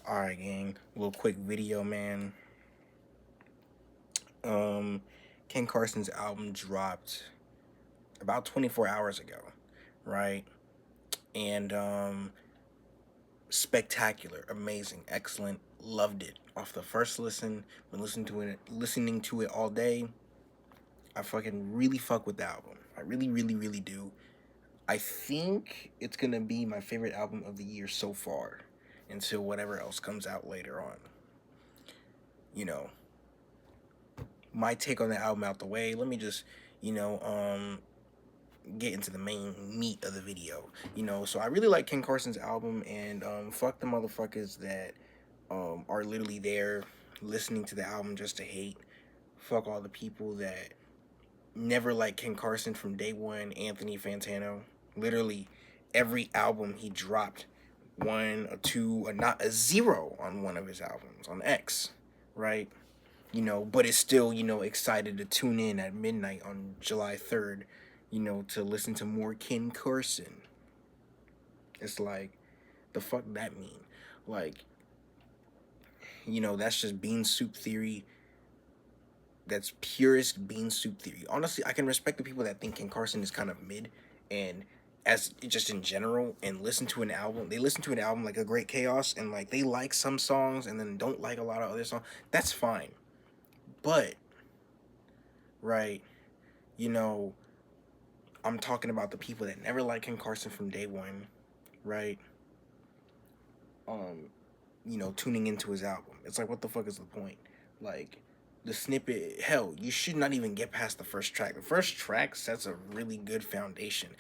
Alright, gang. Little quick video, man. Ken Carson's album dropped about 24 hours ago, right? And spectacular, amazing, excellent, loved it off the first listen. Been listening to it all day. I fucking really fuck with the album. I really, really, really do. I think it's gonna be my favorite album of the year so far, until whatever else comes out later on. You know, my take on the album out the way. Let me just, you know, get into the main meat of the video. So I really like Ken Carson's album, and fuck the motherfuckers that are literally there listening to the album just to hate. Fuck all the people that never liked Ken Carson from day one. Anthony Fantano, literally every album he dropped, one, a two, a not a zero on one of his albums on X, right? But it's still, excited to tune in at midnight on July 3rd, to listen to more Ken Carson. It's like, the fuck that mean? Like, that's just bean soup theory. That's purest bean soup theory. Honestly, I can respect the people that think Ken Carson is kind of mid, and as just in general, and listen to an album. They listen to an album like A Great Chaos, and like they like some songs and then don't like a lot of other songs. That's fine. But, right, you know, I'm talking about the people that never liked Ken Carson from day one, right? Um, tuning into his album. It's like, what the fuck is the point? Like, the snippet, hell, you should not even get past the first track. The first track sets a really good foundation.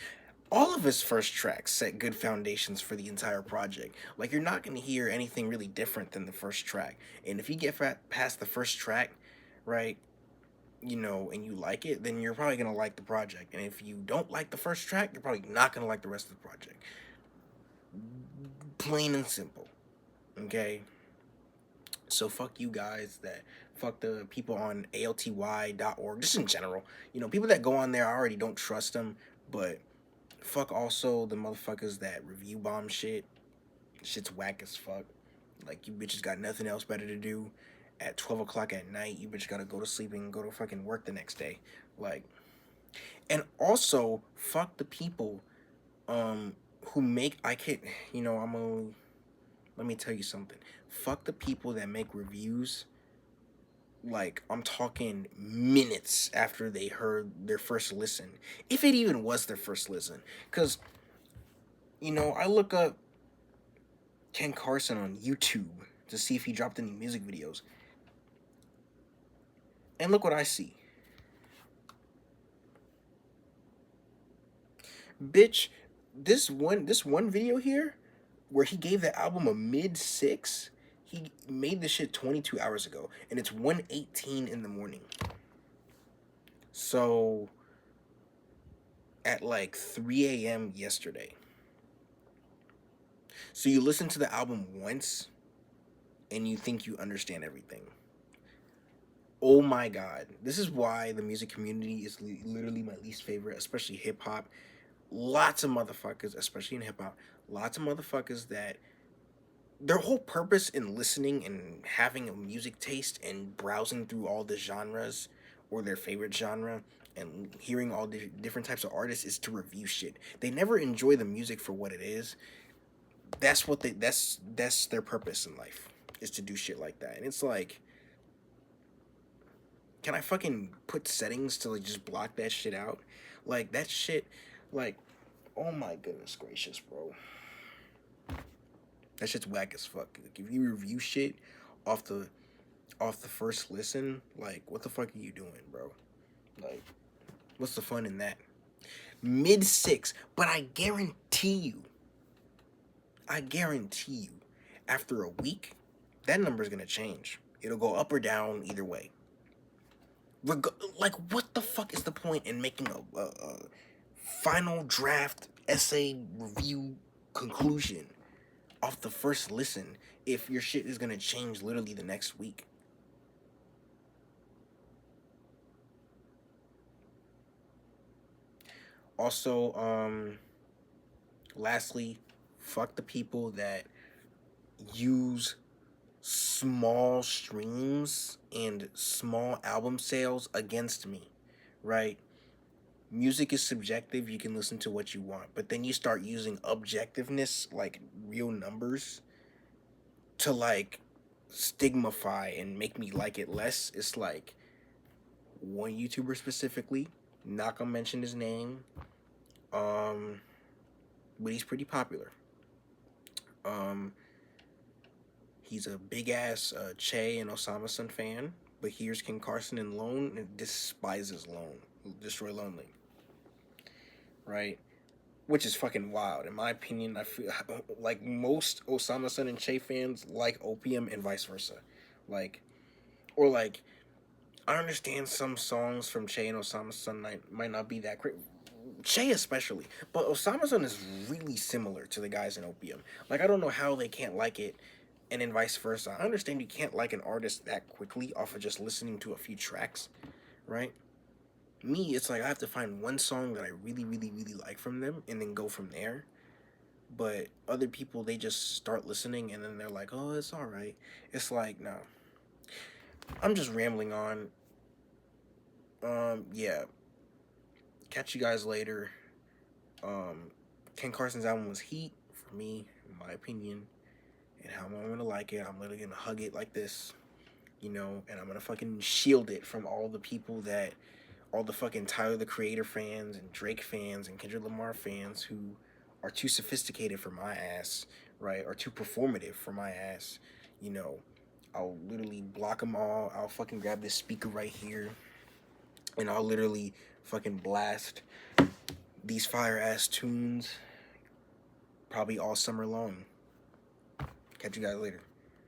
All of his first tracks set good foundations for the entire project. Like, you're not going to hear anything really different than the first track. And if you get past the first track, right, and you like it, then you're probably gonna like the project. And if you don't like the first track, you're probably not gonna like the rest of the project. Plain and simple. Okay? So fuck you guys that fuck the people on alty.org, just in general. People that go on there, I already don't trust them, but fuck also the motherfuckers that review bomb shit. Shit's whack as fuck. Like, you bitches got nothing else better to do at 12 o'clock at night. You bitch gotta go to sleep and go to fucking work the next day. Like, and also fuck the people who make I can't I'm gonna let me tell you something. Fuck the people that make reviews, like, I'm talking minutes after they heard their first listen, if it even was their first listen. Because I look up Ken Carson on YouTube to see if he dropped any music videos, and look what I see. Bitch, this one video here where he gave the album a mid 6, he made this shit 22 hours ago, and it's 1:18 in the morning. So at like 3 a.m. yesterday. So you listen to the album once and you think you understand everything. Oh my god. This is why the music community is literally my least favorite, especially hip hop. Lots of motherfuckers, especially in hip hop, lots of motherfuckers that their whole purpose in listening and having a music taste and browsing through all the genres or their favorite genre and hearing all the different types of artists is to review shit. They never enjoy the music for what it is. That's their purpose in life, is to do shit like that. And it's like, can I fucking put settings to like just block that shit out? Like, that shit, like, oh my goodness gracious, bro. That shit's whack as fuck. Like, if you review shit off the first listen, like, what the fuck are you doing, bro? Like, what's the fun in that? Mid 6, but I guarantee you, after a week, that number's gonna change. It'll go up or down either way. Like, what the fuck is the point in making a final draft essay review conclusion off the first listen if your shit is gonna change literally the next week? Also, lastly, fuck the people that use small streams and small album sales against me, right? Music is subjective. You can listen to what you want, but then you start using objectiveness, like real numbers, to like stigmify and make me like it less. It's like one YouTuber specifically, not gonna mention his name, um, but he's pretty popular. Um, he's a big ass Che and Osama Sun fan, but hears King Carson and Lone and despises Lone, Destroy Lonely, right? Which is fucking wild. In my opinion, I feel like most Osama Sun and Che fans like Opium and vice versa. Like, or like, I understand some songs from Che and Osama Sun might not be that great. Che especially, but Osama Sun is really similar to the guys in Opium. Like, I don't know how they can't like it, and then vice versa. I understand you can't like an artist that quickly off of just listening to a few tracks, right? Me, it's like I have to find one song that I really, really, really like from them and then go from there. But other people, they just start listening and then they're like, oh, it's all right. It's like, no. I'm just rambling on. Yeah. Catch you guys later. Ken Carson's album was heat for me, in my opinion. And how I'm gonna like it, I'm literally gonna hug it like this, and I'm gonna fucking shield it from all the fucking Tyler the Creator fans and Drake fans and Kendrick Lamar fans who are too sophisticated for my ass, right? Or too performative for my ass. You know, I'll literally block them all. I'll fucking grab this speaker right here and I'll literally fucking blast these fire ass tunes probably all summer long. Catch you guys later.